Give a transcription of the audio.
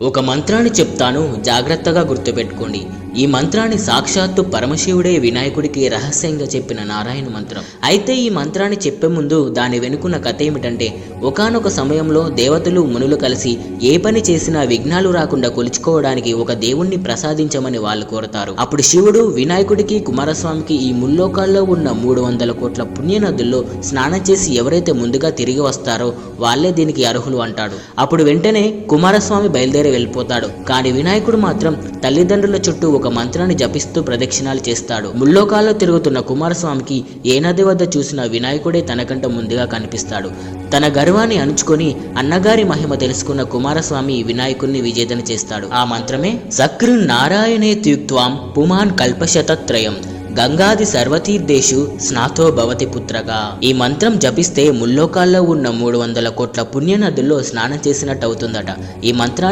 ఒక మంత్రాన్ని చెప్తాను, జాగ్రత్తగా గుర్తుపెట్టుకోండి. ఈ మంత్రాన్ని సాక్షాత్తు పరమశివుడే వినాయకుడికి రహస్యంగా చెప్పిన నారాయణ మంత్రం. అయితే ఈ మంత్రాన్ని చెప్పే ముందు దాని వెనుకున్న కథ ఏమిటంటే, ఒకానొక సమయంలో దేవతలు మునులు కలిసి ఏ పని చేసినా విఘ్నాలు రాకుండా కొలుచుకోవడానికి ఒక దేవుణ్ణి ప్రసాదించమని వాళ్ళు కోరతారు. అప్పుడు శివుడు వినాయకుడికి కుమారస్వామికి ఈ ముల్లోకాల్లో ఉన్న 300 కోట్ల పుణ్యనదుల్లో స్నానం చేసి ఎవరైతే ముందుగా తిరిగి వస్తారో వాళ్ళే దీనికి అర్హులు అంటాడు. అప్పుడు వెంటనే కుమారస్వామి బయలుదేరి వెళ్ళిపోతాడు. కానీ వినాయకుడు మాత్రం తల్లిదండ్రుల చుట్టూ ఒక మంత్రాన్ని జపిస్తూ ప్రదక్షిణాలు చేస్తాడు. ముల్లోకాల్లో తిరుగుతున్న కుమారస్వామికి ఏ నది వద్ద చూసిన వినాయకుడే తనకంట ముందుగా కనిపిస్తాడు. తన గర్వాన్ని అణుచుకొని అన్నగారి మహిమ తెలుసుకున్న కుమారస్వామి వినాయకుడిని విజేతన చేస్తాడు. ఆ మంత్రమే సకృ నారాయణే త్యుక్త్వాం పుమాన్ కల్పశతత్రయం గంగాది సర్వతీర్థేషు స్నాతో భవతి పుత్రగా. ఈ మంత్రం జపిస్తే ముల్లోకాల్లో ఉన్న 300 కోట్ల పుణ్య నదుల్లో స్నానం చేసినట్టు అవుతుందట. ఈ మంత్రాన్ని